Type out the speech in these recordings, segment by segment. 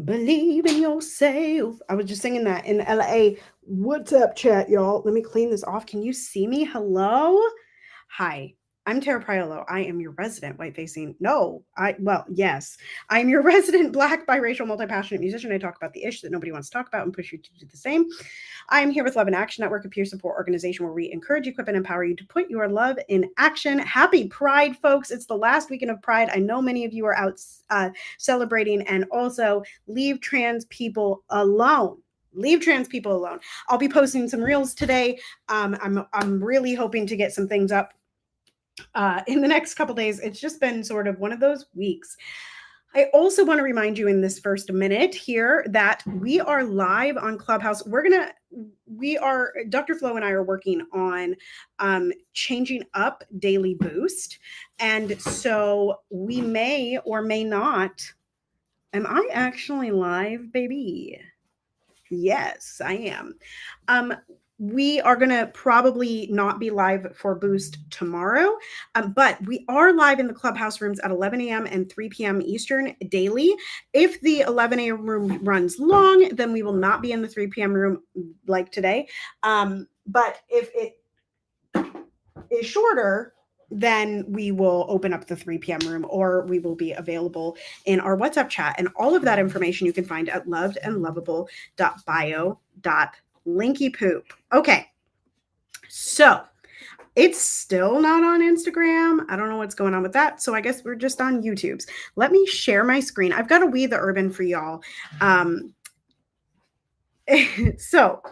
Believe in yourself. I was just singing that in LA. What's up, chat, y'all? Let me clean this off. Can you see me? Hello? Hi. I'm Tara Priolo. I am your resident white facing. No, yes. I'm your resident black, biracial, multi passionate musician. I talk about the ish that nobody wants to talk about and push you to do the same. I am here with Love in Action Network, a peer support organization where we encourage, equip, and empower you to put your love in action. Happy Pride, folks. It's the last weekend of Pride. I know many of you are out celebrating, and also leave trans people alone. Leave trans people alone. I'll be posting some reels today. I'm really hoping to get some things up in the next couple days. It's just been sort of one of those weeks. I also want to remind you in this first minute here that we are live on Clubhouse. Dr. Flo and I are working on changing up Daily Boost. And so we may or may not. Am I actually live, baby? Yes, I am. We are going to probably not be live for Boost tomorrow, but we are live in the Clubhouse rooms at 11 a.m. and 3 p.m. Eastern daily. If the 11 a.m. room runs long, then we will not be in the 3 p.m. room like today. But if it is shorter, then we will open up the 3 p.m. room, or we will be available in our WhatsApp chat. And all of that information you can find at lovedandlovable.bio.linkypoop. Okay, so it's still not on Instagram. I don't know what's going on with that. So I guess we're just on YouTube's. Let me share my screen. I've got a We the Urban for y'all. So,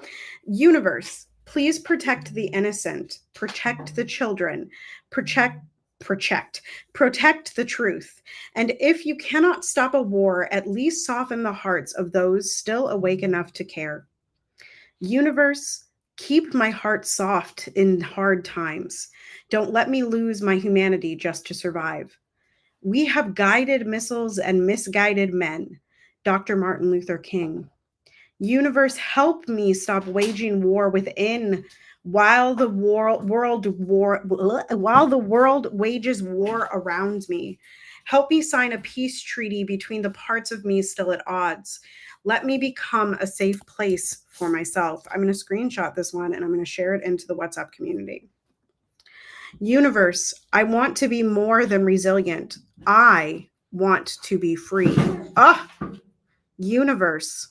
universe, please protect the innocent, protect the children, protect the truth. And if you cannot stop a war, at least soften the hearts of those still awake enough to care. Universe, keep my heart soft in hard times. Don't let me lose my humanity just to survive. We have guided missiles and misguided men. Dr. Martin Luther King. Universe, help me stop waging war within while the world wages war around me. Help me sign a peace treaty between the parts of me still at odds. Let me become a safe place for myself. I'm going to screenshot this one and I'm going to share it into the WhatsApp community. Universe, I want to be more than resilient. I want to be free. Universe,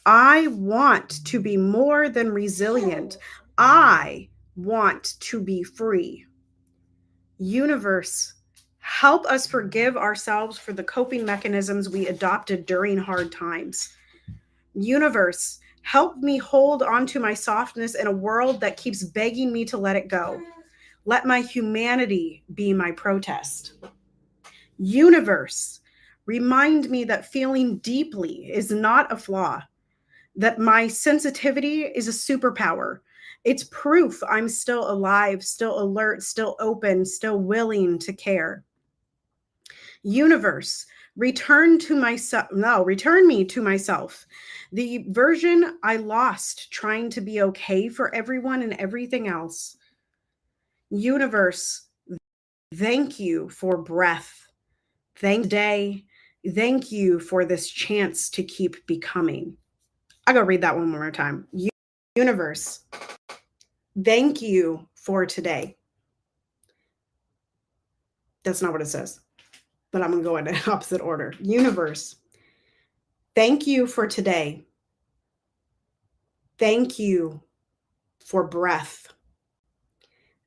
I want to be more than resilient. I want to be free. Universe, help us forgive ourselves for the coping mechanisms we adopted during hard times. Universe, help me hold on to my softness in a world that keeps begging me to let it go. Let my humanity be my protest. Universe, remind me that feeling deeply is not a flaw, that my sensitivity is a superpower. It's proof I'm still alive, still alert, still open, still willing to care. Universe, return me to myself. The version I lost trying to be okay for everyone and everything else. Universe, thank you for breath. Thank day. Thank you for this chance to keep becoming. I'll go read that one more time. Universe, thank you for today. That's not what it says, but I'm going to go in the opposite order. Universe, thank you for today. Thank you for breath.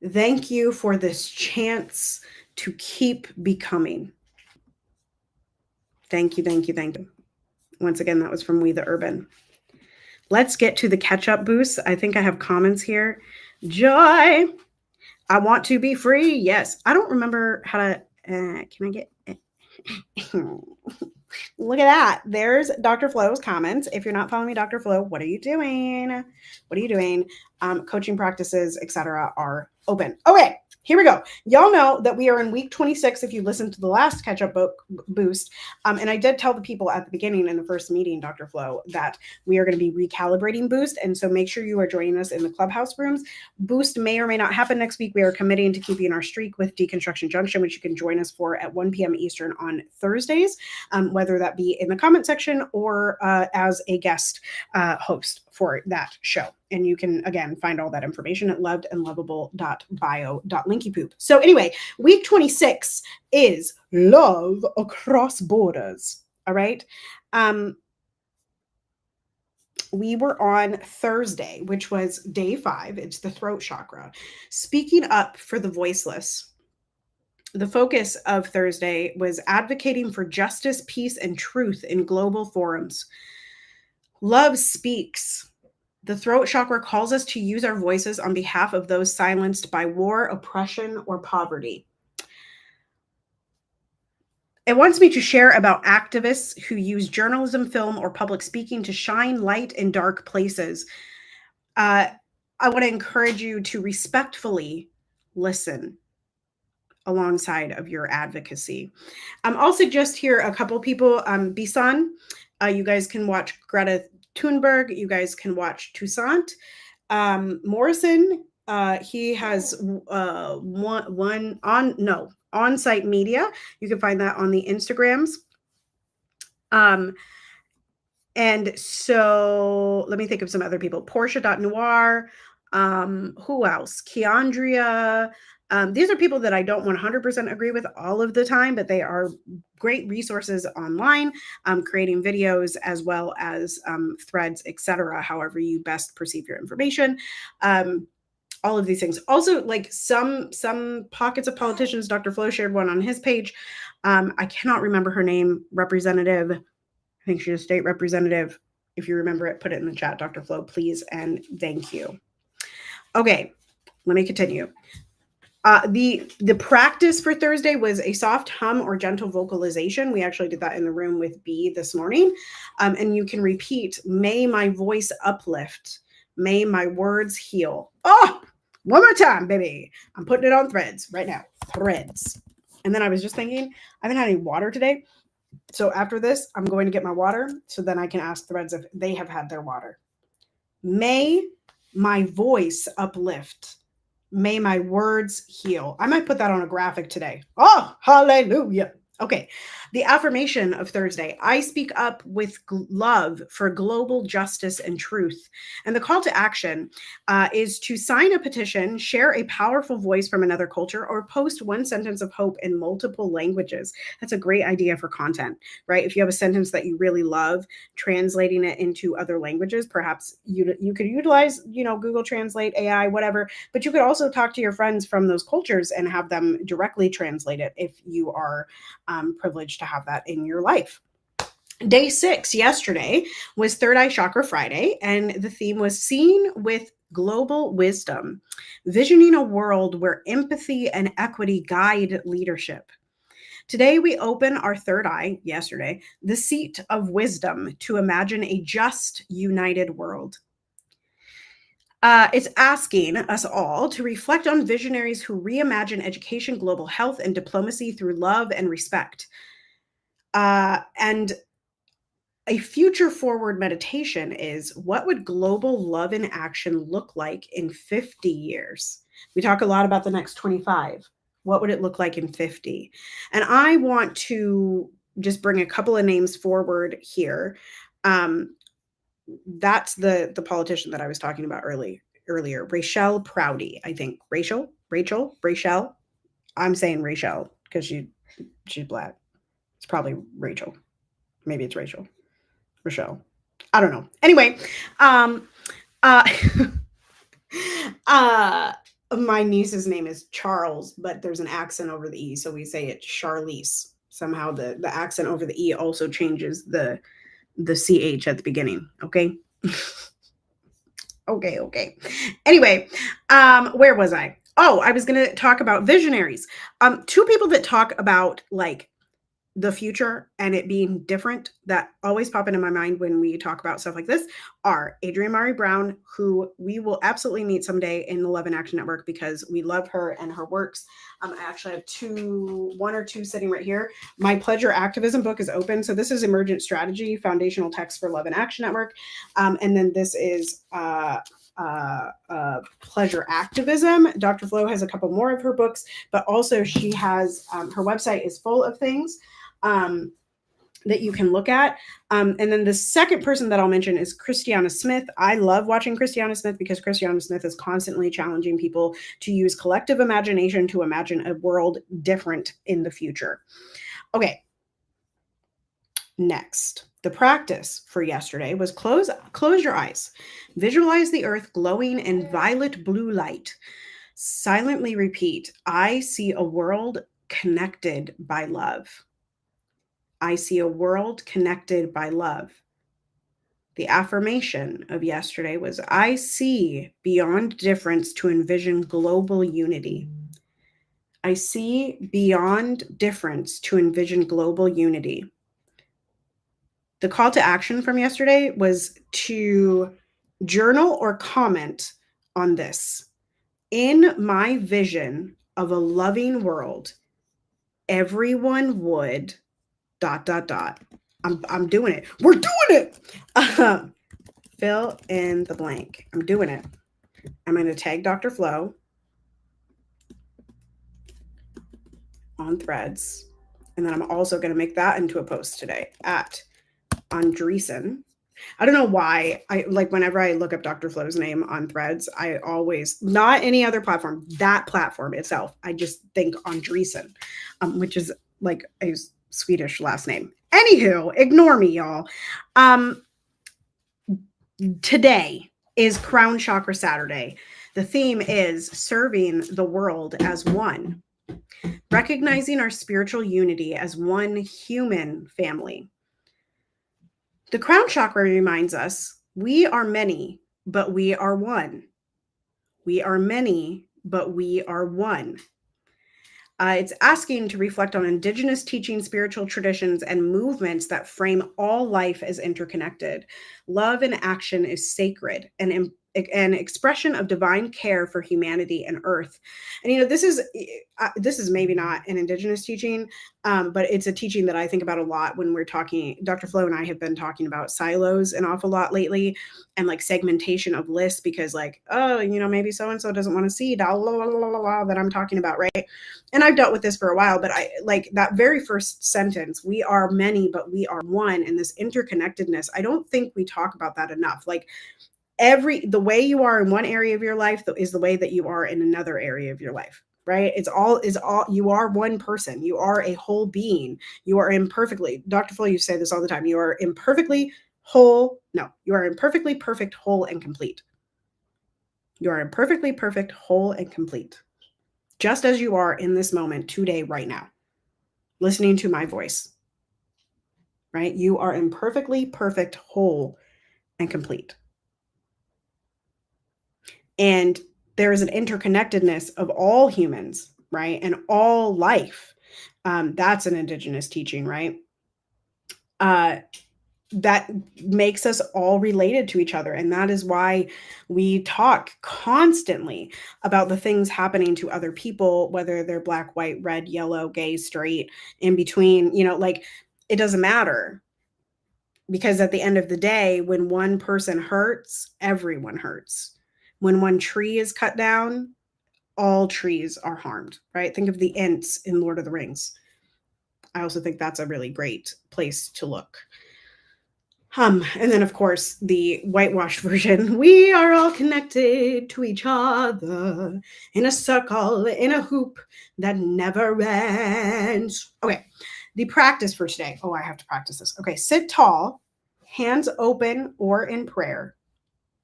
Thank you for this chance to keep becoming. Thank you, thank you, thank you. Once again, that was from We the Urban. Let's get to the catch-up boost. I think I have comments here. Joy, I want to be free. Yes. I don't remember how to, can I get, look at that. There's Dr. Flo's comments. If you're not following me, Dr. Flo, what are you doing? What are you doing? Coaching practices, etc., are open. Okay. Here we go. Y'all know that we are in week 26 if you listened to the last catch up book boost. And I did tell the people at the beginning in the first meeting, Dr. Flo, that we are going to be recalibrating Boost. And so make sure you are joining us in the clubhouse rooms. Boost may or may not happen next week. We are committing to keeping our streak with Deconstruction Junction, which you can join us for at 1 p.m. Eastern on Thursdays, whether that be in the comment section or as a guest host for that show. And you can, again, find all that information at lovedandlovable.bio.linkypoop. So anyway, week 26 is love across borders. All right. We were on Thursday, which was day 5. It's the throat chakra. Speaking up for the voiceless. The focus of Thursday was advocating for justice, peace, and truth in global forums. Love speaks. The throat chakra calls us to use our voices on behalf of those silenced by war, oppression, or poverty. It wants me to share about activists who use journalism, film, or public speaking to shine light in dark places. I want to encourage you to respectfully listen alongside of your advocacy. I'll suggest here a couple people. Bisan, you guys can watch Greta Thunberg. You guys can watch Toussaint. Morrison, he has on-site media. You can find that on the Instagrams. And so let me think of some other people. Portia.noir. Who else? Keandria. These are people that I don't 100% agree with all of the time, but they are great resources online, creating videos as well as threads, etc. However you best perceive your information. All of these things. Also, like some pockets of politicians. Dr. Flo shared one on his page. I cannot remember her name. Representative. I think she's a state representative. If you remember it, put it in the chat, Dr. Flo, please, and thank you. Okay, let me continue. The practice for Thursday was a soft hum or gentle vocalization. We actually did that in the room with B this morning. And you can repeat, may my voice uplift, may my words heal. Oh, one more time, baby. I'm putting it on threads right now. Threads. And then I was just thinking, I haven't had any water today. So after this, I'm going to get my water so then I can ask threads if they have had their water. May my voice uplift. May my words heal. I might put that on a graphic today. Oh, hallelujah. Okay. The affirmation of Thursday. I speak up with love for global justice and truth. And the call to action is to sign a petition, share a powerful voice from another culture, or post one sentence of hope in multiple languages. That's a great idea for content, right? If you have a sentence that you really love, translating it into other languages, perhaps you could utilize, Google Translate, AI, whatever, but you could also talk to your friends from those cultures and have them directly translate it if you are privileged to have that in your life. Day 6 yesterday was Third Eye Chakra Friday, and the theme was Seen with Global Wisdom, visioning a world where empathy and equity guide leadership. Today, we open our third eye, yesterday, the seat of wisdom to imagine a just, united world. It's asking us all to reflect on visionaries who reimagine education, global health, and diplomacy through love and respect. And a future forward meditation is, what would global love in action look like in 50 years? We talk a lot about the next 25. What would it look like in 50? And I want to just bring a couple of names forward here. That's the politician that I was talking about earlier, Rachel Prouty, I think. Rachel. I'm saying Rachel because she's Black. It's probably Rachel. Maybe it's Rachel. Rochelle. I don't know. Anyway, my niece's name is Charles, but there's an accent over the E, so we say it's Charlize. Somehow the accent over the E also changes the CH at the beginning. Okay. Okay. Anyway, where was I? Oh, I was going to talk about visionaries. Two people that talk about like the future and it being different that always pop into my mind when we talk about stuff like this are Adrienne Mari Brown, who we will absolutely meet someday in the Love in Action Network because we love her and her works. I actually have one or two sitting right here. My Pleasure Activism book is open. So this is Emergent Strategy, Foundational Text for Love in Action Network. And then this is Pleasure Activism. Dr. Flo has a couple more of her books, but also she has, her website is full of things that you can look at. And then the second person that I'll mention is Christiana Smith. I love watching Christiana Smith because Christiana Smith is constantly challenging people to use collective imagination to imagine a world different in the future. Okay. Next, the practice for yesterday was close your eyes. Visualize the earth glowing in violet blue light. Silently repeat, I see a world connected by love. I see a world connected by love. The affirmation of yesterday was, I see beyond difference to envision global unity. I see beyond difference to envision global unity. The call to action from yesterday was to journal or comment on this. In my vision of a loving world, everyone would ... I'm doing it. We're doing it. Fill in the blank. I'm doing it. I'm going to tag Dr. Flo on Threads. And then I'm also going to make that into a post today at Andreessen. I don't know why whenever I look up Dr. Flo's name on Threads, I always, not any other platform, that platform itself, I just think Andreessen, which is like a Swedish last name. Anywho, ignore me, y'all. Today is Crown Chakra Saturday. The theme is serving the world as one, recognizing our spiritual unity as one human family. The crown chakra reminds us we are many, but we are one. We are many, but we are one. It's asking to reflect on indigenous teaching, spiritual traditions, and movements that frame all life as interconnected. Love in action is sacred and an expression of divine care for humanity and earth. And this is maybe not an indigenous teaching, but it's a teaching that I think about a lot when we're talking. Dr. Flo and I have been talking about silos an awful lot lately, and like segmentation of lists, because maybe so and so doesn't want to see that I'm talking about, right? And I've dealt with this for a while, but I like that very first sentence, we are many, but we are one, and this interconnectedness. I don't think we talk about that enough. Like the way you are in one area of your life is the way that you are in another area of your life, right? You are one person. You are a whole being. You are imperfectly, Dr. Fuller, you say this all the time, you are imperfectly whole. No, you are imperfectly perfect, whole, and complete. You are imperfectly perfect, whole, and complete. Just as you are in this moment today, right now, listening to my voice, right? You are imperfectly perfect, whole, and complete. And there is an interconnectedness of all humans, right? And all life. That's an indigenous teaching, right? That makes us all related to each other. And that is why we talk constantly about the things happening to other people, whether they're black, white, red, yellow, gay, straight, in between, it doesn't matter. Because at the end of the day, when one person hurts, everyone hurts. When one tree is cut down, all trees are harmed, right? Think of the Ents in Lord of the Rings. I also think that's a really great place to look. And then, of course, the whitewashed version, we are all connected to each other in a circle, in a hoop that never ends. Okay, the practice for today. Oh, I have to practice this. Okay, sit tall, hands open or in prayer.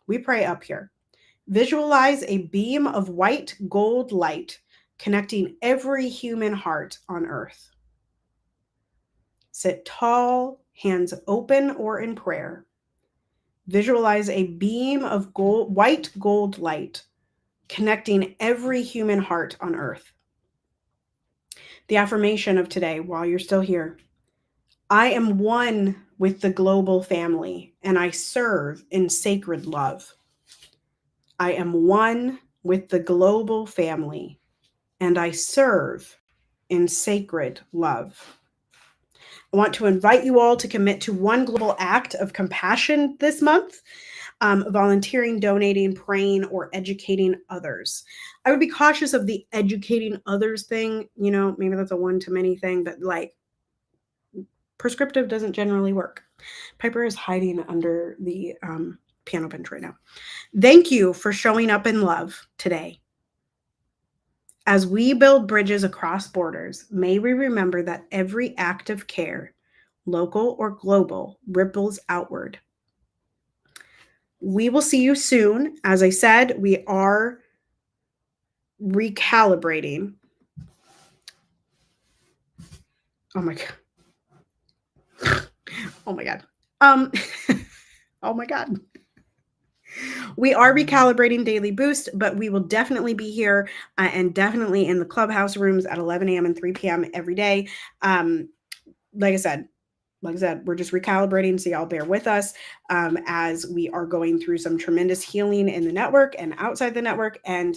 We pray up here. Visualize a beam of white gold light connecting every human heart on earth. Sit tall, hands open or in prayer. Visualize a beam of white gold light connecting every human heart on earth. The affirmation of today, while you're still here, I am one with the global family, and I serve in sacred love. I am one with the global family, and I serve in sacred love. I want to invite you all to commit to one global act of compassion this month. Volunteering, donating, praying, or educating others. I would be cautious of the educating others thing. Maybe that's a one-to-many thing, but like prescriptive doesn't generally work. Piper is hiding under the piano bench right now. Thank you for showing up in love today. As we build bridges across borders, may we remember that every act of care, local or global, ripples outward. We will see you soon. As I said, we are recalibrating. Oh my God. Oh my God. Oh my God. We are recalibrating Daily Boost, but we will definitely be here and definitely in the clubhouse rooms at 11 a.m. and 3 p.m. every day. Like I said, we're just recalibrating, so y'all bear with us as we are going through some tremendous healing in the network and outside the network, and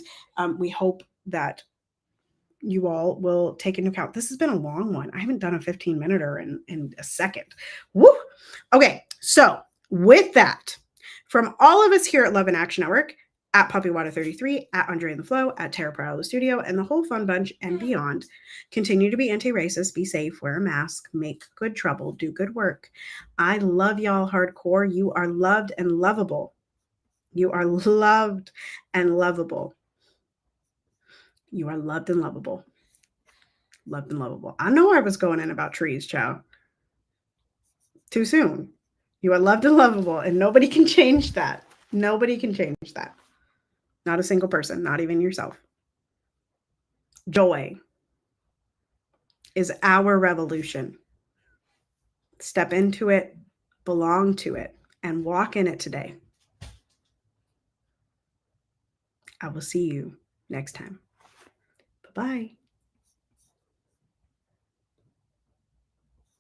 we hope that you all will take into account. This has been a long one. I haven't done a 15-minute in a second. Woo! Okay, so with that, from all of us here at Love and Action Network, at PuppyWater33, at Andre and the Flow, at Terra Priolo Studio, and the whole fun bunch and beyond, continue to be anti-racist, be safe, wear a mask, make good trouble, do good work. I love y'all hardcore. You are loved and lovable. You are loved and lovable. You are loved and lovable. Loved and lovable. I know I was going in about trees, chow. Too soon. You are loved and lovable, and nobody can change that. Nobody can change that. Not a single person, not even yourself. Joy is our revolution. Step into it, belong to it, and walk in it today. I will see you next time. Bye-bye.